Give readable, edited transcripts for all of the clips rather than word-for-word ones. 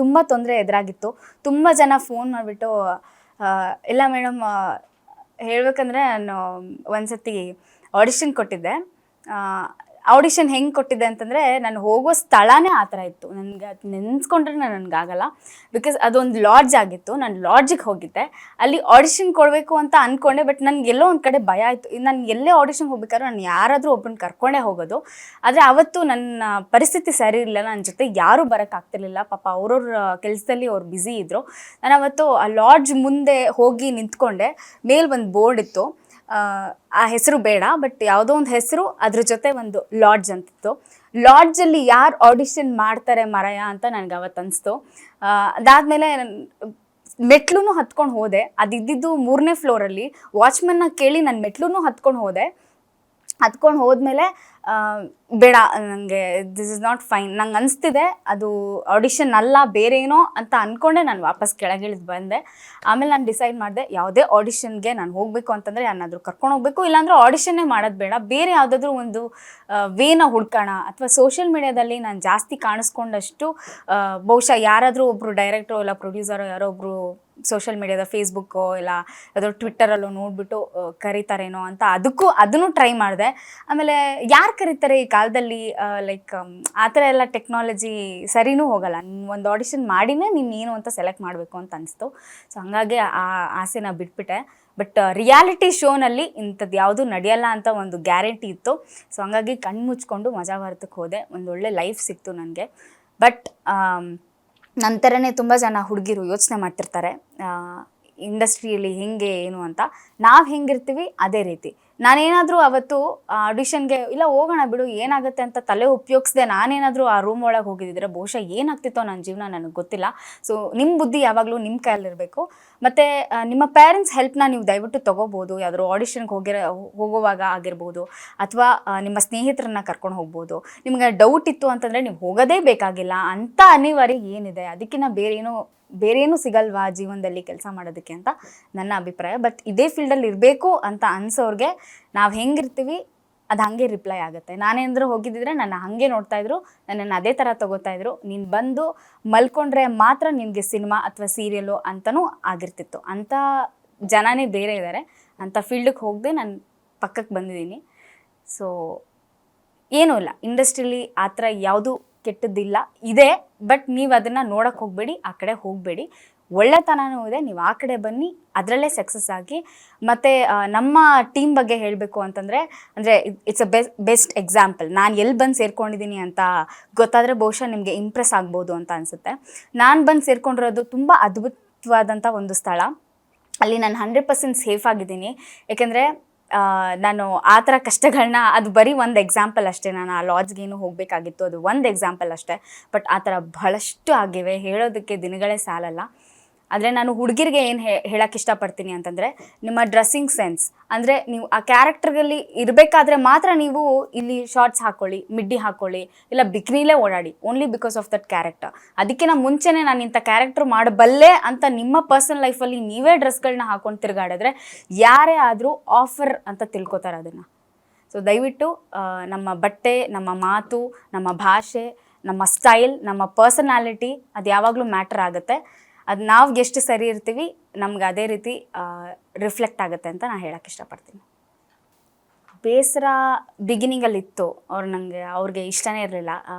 ತುಂಬ ತೊಂದರೆ ಎದುರಾಗಿತ್ತು. ತುಂಬ ಜನ ಫೋನ್ ಮಾಡಿಬಿಟ್ಟು ಇಲ್ಲ ಮೇಡಮ್, ಹೇಳ್ಬೇಕಂದ್ರೆ ನಾನು ಒಂದ್ಸತಿ ಆಡಿಷನ್ ಕೊಟ್ಟಿದ್ದೆ. ಆಡಿಷನ್ ಹೆಂಗೆ ಕೊಟ್ಟಿದ್ದೆ ಅಂತಂದರೆ, ನಾನು ಹೋಗೋ ಸ್ಥಳನೇ ಆ ಥರ ಇತ್ತು. ನನಗೆ ಅದು ನೆನೆಸ್ಕೊಂಡ್ರೆ ನನಗಾಗಲ್ಲ. ಬಿಕಾಸ್ ಅದೊಂದು ಲಾಡ್ಜ್ ಆಗಿತ್ತು. ನಾನು ಲಾಡ್ಜಿಗೆ ಹೋಗಿದ್ದೆ. ಅಲ್ಲಿ ಆಡಿಷನ್ ಕೊಡಬೇಕು ಅಂತ ಅಂದ್ಕೊಂಡೆ. ಬಟ್ ನನಗೆ ಎಲ್ಲೋ ಒಂದು ಕಡೆ ಭಯ ಆಯಿತು. ನಾನು ಎಲ್ಲೇ ಆಡಿಷನ್ ಹೋಗ್ಬೇಕಾದ್ರೆ ನಾನು ಯಾರಾದರೂ ಒಬ್ಬರನ್ನ ಕರ್ಕೊಂಡೇ ಹೋಗೋದು. ಆದರೆ ಅವತ್ತು ನನ್ನ ಪರಿಸ್ಥಿತಿ ಸರಿ ಇರಲಿಲ್ಲ. ನನ್ನ ಜೊತೆ ಯಾರೂ ಬರೋಕ್ಕಾಗ್ತಿರ್ಲಿಲ್ಲ. ಪಾಪ ಅವ್ರವ್ರ ಕೆಲಸದಲ್ಲಿ ಅವ್ರು ಬ್ಯುಸಿ ಇದ್ದರು. ನಾನು ಅವತ್ತು ಆ ಲಾಡ್ಜ್ ಮುಂದೆ ಹೋಗಿ ನಿಂತ್ಕೊಂಡೆ. ಮೇಲೆ ಒಂದು ಬೋರ್ಡ್ ಇತ್ತು. ಆ ಹೆಸರು ಬೇಡ, ಬಟ್ ಯಾವುದೋ ಒಂದು ಹೆಸರು, ಅದ್ರ ಜೊತೆ ಒಂದು ಲಾಡ್ಜ್ ಅಂತಿತ್ತು. ಲಾಡ್ಜಲ್ಲಿ ಯಾರು ಆಡಿಷನ್ ಮಾಡ್ತಾರೆ ಮರಯ ಅಂತ ನನಗೆ ಅವತ್ತು ಅನಿಸ್ತು. ಅದಾದಮೇಲೆ ಮೆಟ್ಲೂ ಹತ್ಕೊಂಡು ಹೋದೆ. ಅದಿದ್ದು 3ನೇ ಫ್ಲೋರಲ್ಲಿ. ವಾಚ್ಮನ್ನ ಕೇಳಿ ನಾನು ಮೆಟ್ಲೂ ಹತ್ಕೊಂಡು ಹೋದೆ. ಹತ್ಕೊಂಡು ಹೋದ್ಮೇಲೆ ಬೇಡ, ನನಗೆ ದಿಸ್ ಇಸ್ ನಾಟ್ ಫೈನ್, ನಂಗೆ ಅನಿಸ್ತಿದೆ ಅದು ಆಡಿಷನ್ ಅಲ್ಲ ಬೇರೆ ಏನೋ ಅಂತ ಅಂದ್ಕೊಂಡೆ ನಾನು ವಾಪಸ್ ಕೆಳಗಿಳಿದು ಬಂದೆ. ಆಮೇಲೆ ನಾನು ಡಿಸೈಡ್ ಮಾಡಿದೆ, ಯಾವುದೇ ಆಡಿಷನ್ಗೆ ನಾನು ಹೋಗಬೇಕು ಅಂತಂದರೆ ಯಾರನ್ನಾದರೂ ಕರ್ಕೊಂಡು ಹೋಗಬೇಕು, ಇಲ್ಲಾಂದ್ರೆ ಆಡಿಷನ್ನೇ ಮಾಡೋದು ಬೇಡ, ಬೇರೆ ಯಾವುದಾದ್ರೂ ಒಂದು ವೇನ ಹುಡ್ಕೋಣ. ಅಥವಾ ಸೋಷಿಯಲ್ ಮೀಡಿಯಾದಲ್ಲಿ ನಾನು ಜಾಸ್ತಿ ಕಾಣಿಸ್ಕೊಂಡಷ್ಟು ಬಹುಶಃ ಯಾರಾದರೂ ಒಬ್ಬರು ಡೈರೆಕ್ಟ್ರೋ ಇಲ್ಲ ಪ್ರೊಡ್ಯೂಸರೋ ಯಾರೋ ಒಬ್ಬರು ಸೋಷಿಯಲ್ ಮೀಡಿಯಾದ ಫೇಸ್ಬುಕ್ಕೋ ಇಲ್ಲ ಯಾವುದೋ ಟ್ವಿಟ್ಟರಲ್ಲೋ ನೋಡಿಬಿಟ್ಟು ಕರೀತಾರೇನೋ ಅಂತ ಅದನ್ನು ಟ್ರೈ ಮಾಡಿದೆ. ಆಮೇಲೆ ಯಾರು ಕರೀತಾರೆ ಈ ಕಾಲದಲ್ಲಿ, ಲೈಕ್ ಆ ಥರ ಎಲ್ಲ ಟೆಕ್ನಾಲಜಿ ಸರಿನೂ ಹೋಗಲ್ಲ. ಒಂದು ಆಡಿಷನ್ ಮಾಡಿನೇ ನೀನು ಏನು ಅಂತ ಸೆಲೆಕ್ಟ್ ಮಾಡಬೇಕು ಅಂತ ಅನಿಸ್ತು. ಸೊ ಹಾಗಾಗಿ ಆ ಆಸೆನ ಬಿಟ್ಬಿಟ್ಟೆ. ಬಟ್ ರಿಯಾಲಿಟಿ ಶೋನಲ್ಲಿ ಇಂಥದ್ದು ಯಾವುದೂ ನಡೆಯಲ್ಲ ಅಂತ ಒಂದು ಗ್ಯಾರಂಟಿ ಇತ್ತು. ಸೊ ಹಾಗಾಗಿ ಕಣ್ಣು ಮುಚ್ಕೊಂಡು ಮಜಾ ಭಾರತಕ್ಕೆ ಹೋದೆ. ಒಂದೊಳ್ಳೆ ಲೈಫ್ ಸಿಕ್ತು ನನಗೆ. ಬಟ್ ನಂತರನೇ ತುಂಬ ಜನ ಹುಡುಗಿರು ಯೋಚನೆ ಮಾಡ್ತಿರ್ತಾರೆ ಇಂಡಸ್ಟ್ರಿಯಲ್ಲಿ ಹೆಂಗೆ ಏನು ಅಂತ. ನಾವು ಹೆಂಗಿರ್ತೀವಿ ಅದೇ ರೀತಿ. ನಾನೇನಾದರೂ ಅವತ್ತು ಆಡಿಷನ್ಗೆ ಇಲ್ಲ ಹೋಗೋಣ ಬಿಡು ಏನಾಗುತ್ತೆ ಅಂತ ತಲೆ ಉಪಯೋಗಿಸ್ದೆ ನಾನೇನಾದರೂ ಆ ರೂಮ್ ಒಳಗೆ ಹೋಗಿದ್ದಿದ್ರೆ ಬಹುಶಃ ಏನಾಗ್ತಿತ್ತೋ ನನ್ನ ಜೀವನ ನನಗೆ ಗೊತ್ತಿಲ್ಲ. ಸೊ ನಿಮ್ಮ ಬುದ್ಧಿ ಯಾವಾಗಲೂ ನಿಮ್ಮ ಕೈಯಲ್ಲಿರಬೇಕು. ಮತ್ತು ನಿಮ್ಮ ಪೇರೆಂಟ್ಸ್ ಹೆಲ್ಪ್ನ ನೀವು ದಯವಿಟ್ಟು ತೊಗೋಬೋದು. ಯಾವ್ದಾದ್ರು ಆಡಿಷನ್ಗೆ ಹೋಗುವಾಗ ಆಗಿರ್ಬೋದು, ಅಥವಾ ನಿಮ್ಮ ಸ್ನೇಹಿತರನ್ನ ಕರ್ಕೊಂಡು ಹೋಗ್ಬೋದು. ನಿಮ್ಗೆ ಡೌಟ್ ಇತ್ತು ಅಂತಂದರೆ ನೀವು ಹೋಗೋದೇ ಬೇಕಾಗಿಲ್ಲ. ಅಂಥ ಅನಿವಾರ್ಯ ಏನಿದೆ, ಅದಕ್ಕಿಂತ ಬೇರೇನೂ ಸಿಗಲ್ವಾ ಜೀವನದಲ್ಲಿ ಕೆಲಸ ಮಾಡೋದಕ್ಕೆ ಅಂತ ನನ್ನ ಅಭಿಪ್ರಾಯ. ಬಟ್ ಇದೇ ಫೀಲ್ಡಲ್ಲಿ ಇರಬೇಕು ಅಂತ ಅನ್ಸೋರಿಗೆ ನಾವು ಹೆಂಗಿರ್ತೀವಿ ಅದು ಹಾಗೆ ರಿಪ್ಲೈ ಆಗುತ್ತೆ. ನಾನೇನಾದರೂ ಹೋಗಿದ್ದಿದ್ರೆ ನನ್ನ ಹಾಗೆ ನೋಡ್ತಾಯಿದ್ರು, ನನ್ನನ್ನು ಅದೇ ಥರ ತೊಗೋತಾಯಿದ್ರು. ನೀನು ಬಂದು ಮಲ್ಕೊಂಡ್ರೆ ಮಾತ್ರ ನಿನಗೆ ಸಿನಿಮಾ ಅಥವಾ ಸೀರಿಯಲು ಅಂತಲೂ ಆಗಿರ್ತಿತ್ತು. ಅಂಥ ಜನನೇ ಬೇರೆ ಇದ್ದಾರೆ. ಅಂಥ ಫೀಲ್ಡಿಗೆ ಹೋಗದೆ ನಾನು ಪಕ್ಕಕ್ಕೆ ಬಂದಿದ್ದೀನಿ. ಸೊ ಏನೂ ಇಲ್ಲ, ಇಂಡಸ್ಟ್ರಿಲಿ ಆ ಥರ ಯಾವುದೂ ಕೆಟ್ಟದ್ದಿಲ್ಲ, ಇದೆ. ಬಟ್ ನೀವು ಅದನ್ನು ನೋಡೋಕ್ಕೆ ಹೋಗಬೇಡಿ, ಆ ಕಡೆ ಹೋಗಬೇಡಿ. ಒಳ್ಳೆತನವೂ ಇದೆ, ನೀವು ಆ ಕಡೆ ಬನ್ನಿ, ಅದರಲ್ಲೇ ಸಕ್ಸಸ್ ಆಗಿ. ಮತ್ತು ನಮ್ಮ ಟೀಮ್ ಬಗ್ಗೆ ಹೇಳಬೇಕು ಅಂತಂದರೆ ಇಟ್ಸ್ ಅ ಬೆಸ್ಟ್ ಎಕ್ಸಾಂಪಲ್. ನಾನು ಎಲ್ಲಿ ಬಂದು ಸೇರ್ಕೊಂಡಿದ್ದೀನಿ ಅಂತ ಗೊತ್ತಾದರೆ ಬಹುಶಃ ನಿಮಗೆ ಇಂಪ್ರೆಸ್ ಆಗ್ಬೋದು ಅಂತ ಅನಿಸುತ್ತೆ. ನಾನು ಬಂದು ಸೇರ್ಕೊಂಡಿರೋದು ತುಂಬ ಅದ್ಭುತವಾದಂಥ ಒಂದು ಸ್ಥಳ. ಅಲ್ಲಿ ನಾನು 100% ಸೇಫ್ ಆಗಿದ್ದೀನಿ. ಏಕೆಂದರೆ ನಾನು ಆ ಥರ ಕಷ್ಟಗಳನ್ನ, ಅದು ಬರೀ ಒಂದು ಎಕ್ಸಾಂಪಲ್ ಅಷ್ಟೇ. ನಾನು ಆ ಲಾಡ್ಜ್ಗೇನು ಹೋಗಬೇಕಾಗಿತ್ತು, ಅದು ಒಂದು ಎಕ್ಸಾಂಪಲ್ ಅಷ್ಟೇ. ಬಟ್ ಆ ಥರ ಬಹಳಷ್ಟು ಆಗಿವೆ, ಹೇಳೋದಕ್ಕೆ ದಿನಗಳೇ ಸಾಲಲ್ಲ. ಆದರೆ ನಾನು ಹುಡುಗಿರಿಗೆ ಏನು ಹೇಳೋಕ್ಕೆ ಇಷ್ಟಪಡ್ತೀನಿ ಅಂತಂದರೆ, ನಿಮ್ಮ ಡ್ರೆಸ್ಸಿಂಗ್ ಸೆನ್ಸ್, ಅಂದರೆ ನೀವು ಆ ಕ್ಯಾರೆಕ್ಟರ್ಗಲ್ಲಿ ಇರಬೇಕಾದ್ರೆ ಮಾತ್ರ ನೀವು ಇಲ್ಲಿ ಶಾರ್ಟ್ಸ್ ಹಾಕ್ಕೊಳ್ಳಿ, ಮಿಡ್ಡಿ ಹಾಕ್ಕೊಳ್ಳಿ, ಇಲ್ಲ ಬಿಕ್ನಿಲೇ ಓಡಾಡಿ, only because of that character. ಅದಕ್ಕಿಂತ ಮುಂಚೆನೇ ನಾನು ಇಂಥ ಕ್ಯಾರೆಕ್ಟರ್ ಮಾಡಬಲ್ಲೆ ಅಂತ ನಿಮ್ಮ ಪರ್ಸನಲ್ ಲೈಫಲ್ಲಿ ನೀವೇ ಡ್ರೆಸ್ಗಳನ್ನ ಹಾಕ್ಕೊಂಡು ತಿರುಗಾಡಿದ್ರೆ ಯಾರೇ ಆದರೂ ಆಫರ್ ಅಂತ ತಿಳ್ಕೊತಾರೆ ಅದನ್ನು. ಸೊ ದಯವಿಟ್ಟು ನಮ್ಮ ಬಟ್ಟೆ, ನಮ್ಮ ಮಾತು, ನಮ್ಮ ಭಾಷೆ, ನಮ್ಮ ಸ್ಟೈಲ್, ನಮ್ಮ ಪರ್ಸನಾಲಿಟಿ ಅದು ಯಾವಾಗಲೂ ಮ್ಯಾಟ್ರ್ ಆಗುತ್ತೆ. ಅದು ನಾವು ಎಷ್ಟು ಸರಿ ಇರ್ತೀವಿ ನಮ್ಗೆ ಅದೇ ರೀತಿ ರಿಫ್ಲೆಕ್ಟ್ ಆಗುತ್ತೆ ಅಂತ ನಾನು ಹೇಳೋಕ್ಕೆ ಇಷ್ಟಪಡ್ತೀನಿ. ಬೇಸರ ಬಿಗಿನಿಂಗಲ್ಲಿತ್ತು. ಅವ್ರಿಗೆ ಇಷ್ಟನೇ ಇರಲಿಲ್ಲ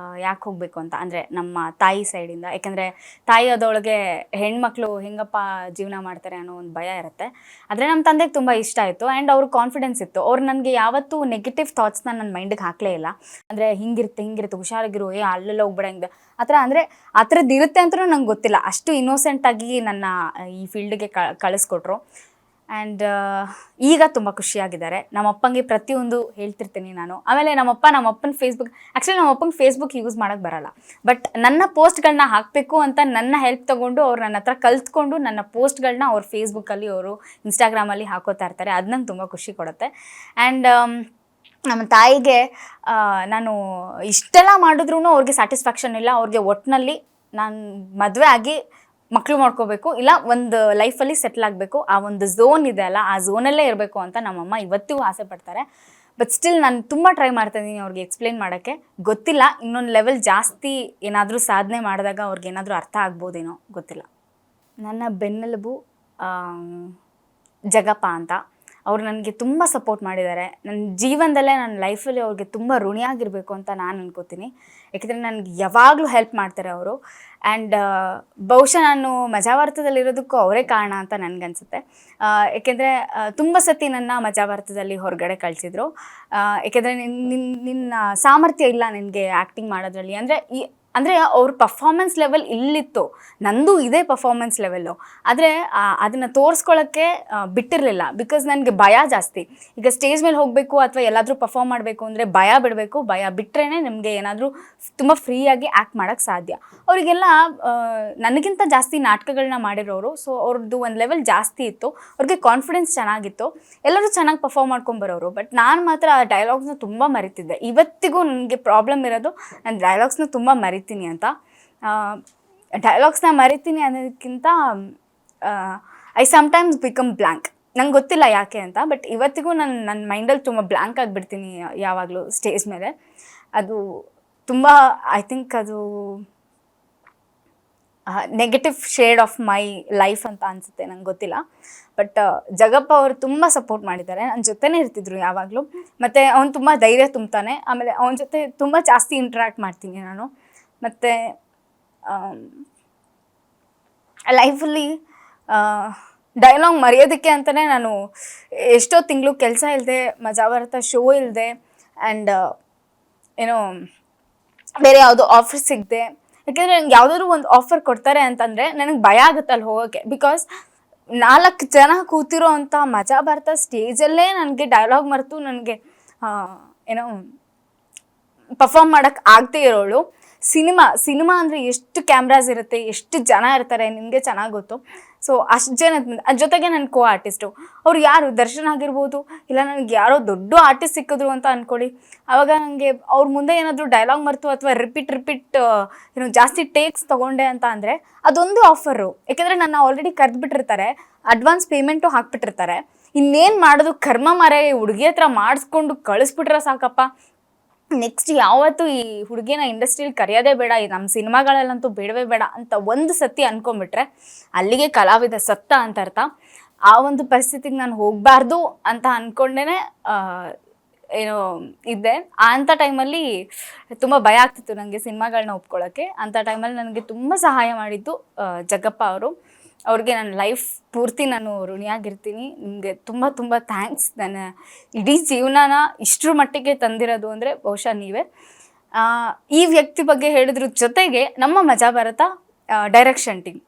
ಯಾಕೆ ಹೋಗಬೇಕು ಅಂತ, ಅಂದರೆ ನಮ್ಮ ತಾಯಿ ಸೈಡಿಂದ. ಯಾಕೆಂದರೆ ತಾಯಿ ಅದೊಳಗೆ ಹೆಣ್ಮಕ್ಳು ಹೆಂಗಪ್ಪ ಜೀವನ ಮಾಡ್ತಾರೆ ಅನ್ನೋ ಒಂದು ಭಯ ಇರುತ್ತೆ. ಆದರೆ ನಮ್ಮ ತಂದೆಗೆ ತುಂಬ ಇಷ್ಟ ಆಯಿತು. ಆ್ಯಂಡ್ ಅವ್ರಿಗೆ ಕಾನ್ಫಿಡೆನ್ಸ್ ಇತ್ತು. ಅವ್ರು ನನಗೆ ಯಾವತ್ತೂ ನೆಗೆಟಿವ್ ಥಾಟ್ಸ್ನ ನನ್ನ ಮೈಂಡಿಗೆ ಹಾಕಲೇ ಇಲ್ಲ. ಅಂದರೆ ಹಿಂಗಿರುತ್ತೆ ಹುಷಾರಾಗಿರು, ಅಲ್ಲೆಲ್ಲ ಹೋಗ್ಬೇಡ, ಹಿಂಗೆ ಆ ಥರ. ಅಂದರೆ ಆ ಥರದ್ದು ಇರುತ್ತೆ ಅಂತಲೂ ನಂಗೆ ಗೊತ್ತಿಲ್ಲ. ಅಷ್ಟು ಇನ್ನೋಸೆಂಟಾಗಿ ನನ್ನ ಈ ಫೀಲ್ಡ್ಗೆ ಕಳಿಸ್ಕೊಟ್ರು. ಆ್ಯಂಡ್ ಈಗ ತುಂಬ ಖುಷಿಯಾಗಿದ್ದಾರೆ. ನಮ್ಮಪ್ಪಂಗೆ ಪ್ರತಿಯೊಂದು ಹೇಳ್ತಿರ್ತೀನಿ ನಾನು. ಆಮೇಲೆ ನಮ್ಮಪ್ಪನ ಫೇಸ್ಬುಕ್ ಯೂಸ್ ಮಾಡೋಕ್ಕೆ ಬರಲ್ಲ. ಬಟ್ ನನ್ನ ಪೋಸ್ಟ್ಗಳನ್ನ ಹಾಕಬೇಕು ಅಂತ ನನ್ನ ಹೆಲ್ಪ್ ತೊಗೊಂಡು ಅವ್ರು ನನ್ನ ಹತ್ರ ಕಲ್ತ್ಕೊಂಡು ನನ್ನ ಪೋಸ್ಟ್ಗಳನ್ನ ಅವ್ರ ಫೇಸ್ಬುಕ್ಕಲ್ಲಿ, ಅವರು ಇನ್ಸ್ಟಾಗ್ರಾಮಲ್ಲಿ ಹಾಕೋತಾ ಇರ್ತಾರೆ. ಅದು ನಂಗೆ ತುಂಬ ಖುಷಿ ಕೊಡುತ್ತೆ. ಆ್ಯಂಡ್ ನಮ್ಮ ತಾಯಿಗೆ ನಾನು ಇಷ್ಟೆಲ್ಲ ಮಾಡಿದ್ರೂ ಅವ್ರಿಗೆ ಸ್ಯಾಟಿಸ್ಫ್ಯಾಕ್ಷನ್ ಇಲ್ಲ. ಅವ್ರಿಗೆ ಒಟ್ಟಿನಲ್ಲಿ ನಾನು ಮದುವೆ ಆಗಿ ಮಕ್ಕಳು ಮಾಡ್ಕೋಬೇಕು, ಇಲ್ಲ ಒಂದು ಲೈಫಲ್ಲಿ ಸೆಟ್ಲ್ ಆಗಬೇಕು, ಆ ಒಂದು ಝೋನ್ ಇದೆ ಅಲ್ಲ, ಆ ಝೋನಲ್ಲೇ ಇರಬೇಕು ಅಂತ ನಮ್ಮಮ್ಮ ಇವತ್ತಿಗೂ ಆಸೆ ಪಡ್ತಾರೆ. ಬಟ್ ಸ್ಟಿಲ್ ನಾನು ತುಂಬ ಟ್ರೈ ಮಾಡ್ತಾಯಿದ್ದೀನಿ ಅವ್ರಿಗೆ ಎಕ್ಸ್ಪ್ಲೇನ್ ಮಾಡೋಕ್ಕೆ. ಗೊತ್ತಿಲ್ಲ, ಇನ್ನೊಂದು ಲೆವೆಲ್ ಜಾಸ್ತಿ ಏನಾದರೂ ಸಾಧನೆ ಮಾಡಿದಾಗ ಅವ್ರಿಗೇನಾದರೂ ಅರ್ಥ ಆಗ್ಬೋದೇನೋ ಗೊತ್ತಿಲ್ಲ. ನನ್ನ ಬೆನ್ನೆಲುಬು ಜಗಪ್ಪ ಅಂತ. ಅವ್ರು ನನಗೆ ತುಂಬ ಸಪೋರ್ಟ್ ಮಾಡಿದ್ದಾರೆ. ನನ್ನ ಜೀವನದಲ್ಲೇ ನನ್ನ ಲೈಫಲ್ಲಿ ಅವ್ರಿಗೆ ತುಂಬ ಋಣಿಯಾಗಿರಬೇಕು ಅಂತ ನಾನು ಅನ್ಕೋತೀನಿ. ಯಾಕೆಂದರೆ ನನಗೆ ಯಾವಾಗಲೂ ಹೆಲ್ಪ್ ಮಾಡ್ತಾರೆ ಅವರು. ಆ್ಯಂಡ್ ಬಹುಶಃ ನಾನು ಮಜಾವಾರ್ತದಲ್ಲಿರೋದಕ್ಕೂ ಅವರೇ ಕಾರಣ ಅಂತ ನನಗನ್ಸುತ್ತೆ. ಏಕೆಂದರೆ ತುಂಬ ಸತಿ ನನ್ನ ಮಜಾವಾರ್ತದಲ್ಲಿ ಹೊರಗಡೆ ಕಳಿಸಿದ್ರು. ಏಕೆಂದರೆ ನಿನ್ನ ಸಾಮರ್ಥ್ಯ ಇಲ್ಲ ನಿನಗೆ ಆ್ಯಕ್ಟಿಂಗ್ ಮಾಡೋದ್ರಲ್ಲಿ ಅಂದರೆ ಅವ್ರ ಪರ್ಫಾರ್ಮೆನ್ಸ್ ಲೆವೆಲ್ ಇಲ್ಲಿತ್ತು, ನಂದು ಇದೇ ಪರ್ಫಾರ್ಮೆನ್ಸ್ ಲೆವೆಲ್ಲು. ಆದರೆ ಅದನ್ನು ತೋರಿಸ್ಕೊಳ್ಳೋಕ್ಕೆ ಬಿಟ್ಟಿರಲಿಲ್ಲ. ಬಿಕಾಸ್ ನನಗೆ ಭಯ ಜಾಸ್ತಿ. ಈಗ ಸ್ಟೇಜ್ ಮೇಲೆ ಹೋಗಬೇಕು ಅಥವಾ ಎಲ್ಲಾದರೂ ಪರ್ಫಾರ್ಮ್ ಮಾಡಬೇಕು ಅಂದರೆ ಭಯ ಬಿಡಬೇಕು. ಭಯ ಬಿಟ್ಟರೆ ನಿಮಗೆ ಏನಾದರೂ ತುಂಬ ಫ್ರೀಯಾಗಿ ಆ್ಯಕ್ಟ್ ಮಾಡೋಕ್ಕೆ ಸಾಧ್ಯ. ಅವರಿಗೆಲ್ಲ ನನಗಿಂತ ಜಾಸ್ತಿ ನಾಟಕಗಳನ್ನ ಮಾಡಿರೋರು. ಸೊ ಅವ್ರದ್ದು ಒಂದು ಲೆವೆಲ್ ಜಾಸ್ತಿ ಇತ್ತು. ಅವ್ರಿಗೆ ಕಾನ್ಫಿಡೆನ್ಸ್ ಚೆನ್ನಾಗಿತ್ತು. ಎಲ್ಲರೂ ಚೆನ್ನಾಗಿ ಪರ್ಫಾರ್ಮ್ ಮಾಡ್ಕೊಂಬರೋರು. ಬಟ್ ನಾನು ಮಾತ್ರ ಆ ಡೈಲಾಗ್ಸ್ನ ತುಂಬ ಮರಿತಿದ್ದೆ. ಇವತ್ತಿಗೂ ನನಗೆ ಪ್ರಾಬ್ಲಮ್ ಇರೋದು, ನಾನು ಡೈಲಾಗ್ಸ್ನ ತುಂಬ ಮರಿತೀನಿ ಅಂತ. ಡೈಲಾಗ್ಸ್ನ ಮರಿತೀನಿ ಅನ್ನೋದಕ್ಕಿಂತ ಐ ಸಮ್ಟೈಮ್ಸ್ ಬಿಕಮ್ ಬ್ಲ್ಯಾಂಕ್. ನಂಗೆ ಗೊತ್ತಿಲ್ಲ ಯಾಕೆ ಅಂತ. ಬಟ್ ಇವತ್ತಿಗೂ ನನ್ನ ಮೈಂಡಲ್ಲಿ ತುಂಬ ಬ್ಲ್ಯಾಂಕ್ ಆಗಿಬಿಡ್ತೀನಿ ಯಾವಾಗಲೂ ಸ್ಟೇಜ್ ಮೇಲೆ. ಅದು ತುಂಬ ಐ ಥಿಂಕ್ ಅದು negative shade of my life ಅಂತ ಅನಿಸುತ್ತೆ, ನಂಗೆ ಗೊತ್ತಿಲ್ಲ. ಬಟ್ ಜಗಪ್ಪ ಅವರು ತುಂಬ ಸಪೋರ್ಟ್ ಮಾಡಿದ್ದಾರೆ. ನನ್ನ ಜೊತೆನೇ ಇರ್ತಿದ್ರು ಯಾವಾಗಲೂ. ಮತ್ತು ಅವ್ನು ತುಂಬ ಧೈರ್ಯ ತುಂಬ್ತಾನೆ. ಆಮೇಲೆ ಅವನ ಜೊತೆ ತುಂಬ ಜಾಸ್ತಿ ಇಂಟ್ರ್ಯಾಕ್ಟ್ ಮಾಡ್ತೀನಿ ನಾನು. ಮತ್ತು ಲೈಫಲ್ಲಿ ಡೈಲಾಗ್ ಮರೆಯೋದಕ್ಕೆ ಅಂತಲೇ ನಾನು ಎಷ್ಟೋ ತಿಂಗಳು ಕೆಲಸ ಇಲ್ಲದೆ, ಮಜಾವಾರ್ತ ಶೋ ಇಲ್ಲದೆ, ಆ್ಯಂಡ್ ಏನೋ ಬೇರೆ ಯಾವುದೋ ಆಫರ್ ಸಿಗದೆ. ಯಾಕೆಂದರೆ ನಂಗೆ ಯಾವುದಾದ್ರು ಒಂದು ಆಫರ್ ಕೊಡ್ತಾರೆ ಅಂತಂದರೆ ನನಗೆ ಭಯ ಆಗುತ್ತೆ ಅಲ್ಲಿ ಹೋಗೋಕ್ಕೆ. ಬಿಕಾಸ್ 4 ಜನ ಕೂತಿರೋ ಅಂಥ ಮಜಾಭಾರತ ಸ್ಟೇಜಲ್ಲೇ ನನಗೆ ಡೈಲಾಗ್ ಮರೆತು ನನಗೆ ಏನೋ ಪರ್ಫಾರ್ಮ್ ಮಾಡೋಕ್ಕೆ ಆಗದೆ ಇರೋಳು. ಸಿನಿಮಾ ಅಂದರೆ ಎಷ್ಟು ಕ್ಯಾಮ್ರಾಸ್ ಇರುತ್ತೆ, ಎಷ್ಟು ಜನ ಇರ್ತಾರೆ, ನಿಮಗೆ ಚೆನ್ನಾಗಿ ಗೊತ್ತು. ಸೊ ಅಷ್ಟು ಜನದ ಜೊತೆಗೆ ನನ್ನ ಕೋ ಆರ್ಟಿಸ್ಟು ಅವ್ರು ಯಾರು, ದರ್ಶನ್ ಆಗಿರ್ಬೋದು, ಇಲ್ಲ ನನಗೆ ಯಾರೋ ದೊಡ್ಡ ಆರ್ಟಿಸ್ಟ್ ಸಿಕ್ಕಿದ್ರು ಅಂತ ಅಂದ್ಕೊಳ್ಳಿ. ಆವಾಗ ನನಗೆ ಅವ್ರ ಮುಂದೆ ಏನಾದರೂ ಡೈಲಾಗ್ ಮರೆತು ಅಥವಾ ರಿಪೀಟ್ ಏನೋ ಜಾಸ್ತಿ ಟೇಕ್ಸ್ ತೊಗೊಂಡೆ ಅಂತ ಅಂದರೆ ಅದೊಂದು ಆಫರು. ಯಾಕೆಂದರೆ ನನ್ನ ಆಲ್ರೆಡಿ ಕರೆದುಬಿಟ್ಟಿರ್ತಾರೆ, ಅಡ್ವಾನ್ಸ್ ಪೇಮೆಂಟು ಹಾಕ್ಬಿಟ್ಟಿರ್ತಾರೆ. ಇನ್ನೇನು ಮಾಡೋದು, ಕರ್ಮ ಮಾರೇ, ಹುಡುಗಿ ಹತ್ರ ಮಾಡಿಸ್ಕೊಂಡು ಕಳಿಸ್ಬಿಟ್ರೆ ಸಾಕಪ್ಪ. ನೆಕ್ಸ್ಟ್ ಯಾವತ್ತೂ ಈ ಹುಡುಗಿನ ಇಂಡಸ್ಟ್ರಿಯಲ್ಲಿ ಕರೆಯೋದೇ ಬೇಡ, ನಮ್ಮ ಸಿನಿಮಾಗಳಲ್ಲಂತೂ ಬೇಡವೇ ಬೇಡ ಅಂತ ಒಂದು ಸತಿ ಅಂದ್ಕೊಂಬಿಟ್ರೆ ಅಲ್ಲಿಗೆ ಕಲಾವಿದ ಸತ್ತ ಅಂತ ಅರ್ಥ. ಆ ಒಂದು ಪರಿಸ್ಥಿತಿಗೆ ನಾನು ಹೋಗಬಾರ್ದು ಅಂತ ಅಂದ್ಕೊಂಡೇ ಏನೋ ಇದ್ದೆ. ಅಂಥ ಟೈಮಲ್ಲಿ ತುಂಬ ಭಯ ಆಗ್ತಿತ್ತು ನನಗೆ ಸಿನಿಮಾಗಳನ್ನ ಒಪ್ಕೊಳ್ಳೋಕ್ಕೆ. ಅಂಥ ಟೈಮಲ್ಲಿ ನನಗೆ ತುಂಬ ಸಹಾಯ ಮಾಡಿದ್ದು ಜಗ್ಗಪ್ಪ ಅವರು. ಅವ್ರಿಗೆ ನನ್ನ ಲೈಫ್ ಪೂರ್ತಿ ನಾನು ಋಣಿಯಾಗಿರ್ತೀನಿ. ನಿಮಗೆ ತುಂಬ ತುಂಬ ಥ್ಯಾಂಕ್ಸ್. ನನ್ನ ಇಡೀ ಜೀವನನ ಇಷ್ಟರ ಮಟ್ಟಿಗೆ ತಂದಿರೋದು ಅಂದರೆ ಬಹುಶಃ ನೀವೇ. ಈ ವ್ಯಕ್ತಿ ಬಗ್ಗೆ ಹೇಳಿದ್ರ ಜೊತೆಗೆ ನಮ್ಮ ಮಜಾಭಾರತ ಡೈರೆಕ್ಷನ್ ಟೀಮ್